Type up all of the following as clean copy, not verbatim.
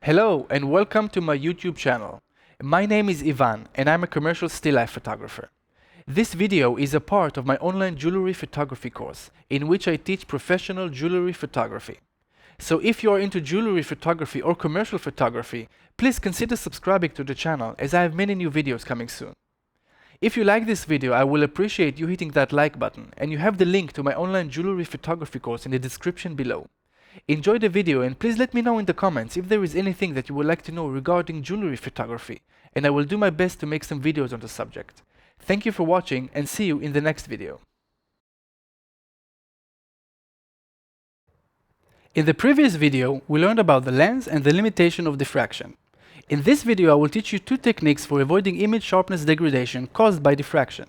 Hello and welcome to my YouTube channel. My name is Ivan and I'm a commercial still life photographer. This video is a part of my online jewelry photography course in which I teach professional jewelry photography. So if you are into jewelry photography or commercial photography, please consider subscribing to the channel as I have many new videos coming soon. If you like this video, I will appreciate you hitting that like button, and you have the link to my online jewelry photography course in the description below. Enjoy the video and please let me know in the comments if there is anything that you would like to know regarding jewelry photography, and I will do my best to make some videos on the subject. Thank you for watching and see you in the next video. In the previous video, we learned about the lens and the limitation of diffraction. In this video, I will teach you two techniques for avoiding image sharpness degradation caused by diffraction.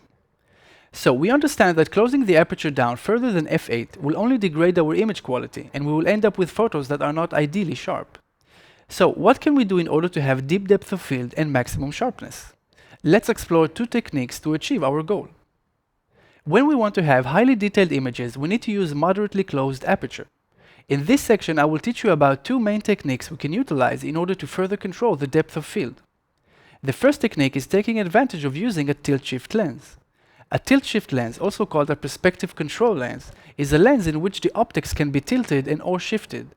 So we understand that closing the aperture down further than f8 will only degrade our image quality, and we will end up with photos that are not ideally sharp. So what can we do in order to have deep depth of field and maximum sharpness? Let's explore two techniques to achieve our goal. When we want to have highly detailed images, we need to use moderately closed aperture. In this section, I will teach you about two main techniques we can utilize in order to further control the depth of field. The first technique is taking advantage of using a tilt-shift lens. A tilt-shift lens, also called a perspective control lens, is a lens in which the optics can be tilted and or shifted.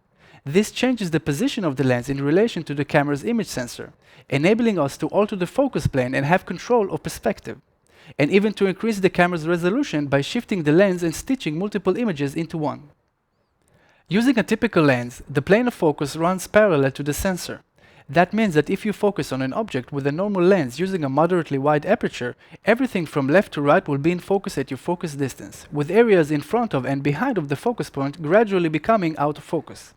This changes the position of the lens in relation to the camera's image sensor, enabling us to alter the focus plane and have control of perspective, and even to increase the camera's resolution by shifting the lens and stitching multiple images into one. Using a typical lens, the plane of focus runs parallel to the sensor. That means that if you focus on an object with a normal lens using a moderately wide aperture, everything from left to right will be in focus at your focus distance, with areas in front of and behind of the focus point gradually becoming out of focus.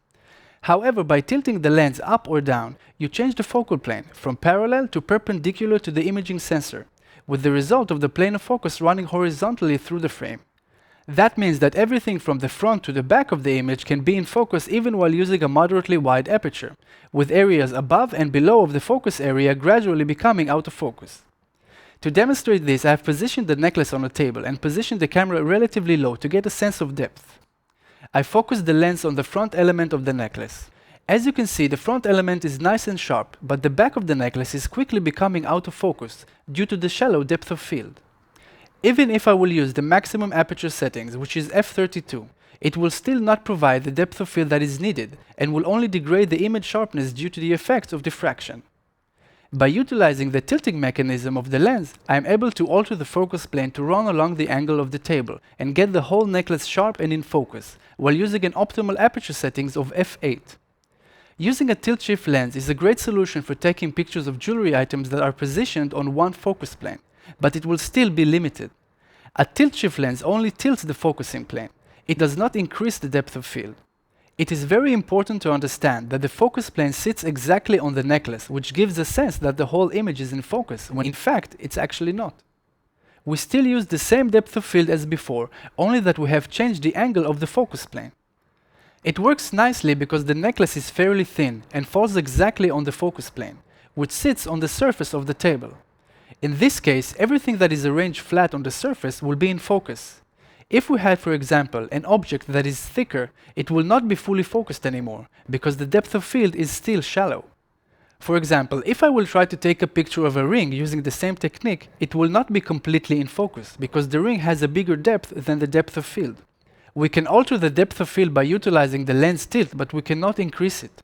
However, by tilting the lens up or down, you change the focal plane from parallel to perpendicular to the imaging sensor, with the result of the plane of focus running horizontally through the frame. That means that everything from the front to the back of the image can be in focus even while using a moderately wide aperture, with areas above and below of the focus area gradually becoming out of focus. To demonstrate this, I have positioned the necklace on a table and positioned the camera relatively low to get a sense of depth. I focused the lens on the front element of the necklace. As you can see, the front element is nice and sharp, but the back of the necklace is quickly becoming out of focus due to the shallow depth of field. Even if I will use the maximum aperture settings, which is f32, it will still not provide the depth of field that is needed and will only degrade the image sharpness due to the effects of diffraction. By utilizing the tilting mechanism of the lens, I am able to alter the focus plane to run along the angle of the table and get the whole necklace sharp and in focus, while using an optimal aperture settings of f8. Using a tilt-shift lens is a great solution for taking pictures of jewelry items that are positioned on one focus plane, but it will still be limited. A tilt-shift lens only tilts the focusing plane. It does not increase the depth of field. It is very important to understand that the focus plane sits exactly on the necklace, which gives a sense that the whole image is in focus, when in fact it's actually not. We still use the same depth of field as before, only that we have changed the angle of the focus plane. It works nicely because the necklace is fairly thin and falls exactly on the focus plane, which sits on the surface of the table. In this case, everything that is arranged flat on the surface will be in focus. If we had, for example, an object that is thicker, it will not be fully focused anymore, because the depth of field is still shallow. For example, if I will try to take a picture of a ring using the same technique, it will not be completely in focus, because the ring has a bigger depth than the depth of field. We can alter the depth of field by utilizing the lens tilt, but we cannot increase it.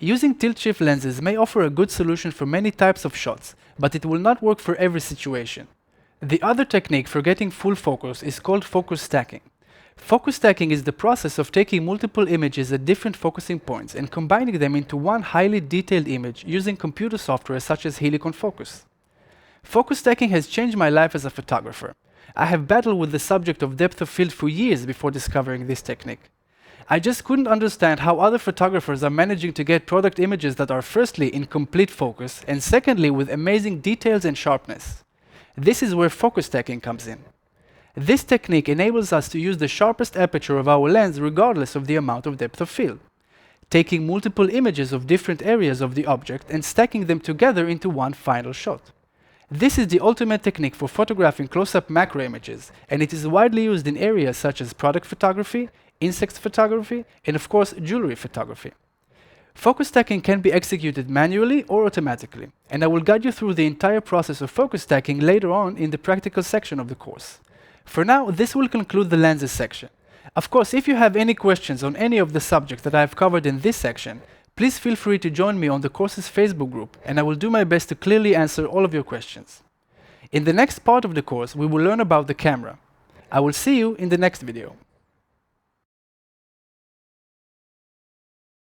Using tilt-shift lenses may offer a good solution for many types of shots, but it will not work for every situation. The other technique for getting full focus is called focus stacking. Focus stacking is the process of taking multiple images at different focusing points and combining them into one highly detailed image using computer software such as Helicon Focus. Focus stacking has changed my life as a photographer. I have battled with the subject of depth of field for years before discovering this technique. I just couldn't understand how other photographers are managing to get product images that are firstly in complete focus and secondly with amazing details and sharpness. This is where focus stacking comes in. This technique enables us to use the sharpest aperture of our lens regardless of the amount of depth of field, taking multiple images of different areas of the object and stacking them together into one final shot. This is the ultimate technique for photographing close-up macro images, and it is widely used in areas such as product photography, insect photography, and of course jewelry photography. Focus stacking can be executed manually or automatically, and I will guide you through the entire process of focus stacking later on in the practical section of the course. For now, this will conclude the lenses section. Of course, if you have any questions on any of the subjects that I have covered in this section, please feel free to join me on the course's Facebook group, and I will do my best to clearly answer all of your questions. In the next part of the course, we will learn about the camera. I will see you in the next video.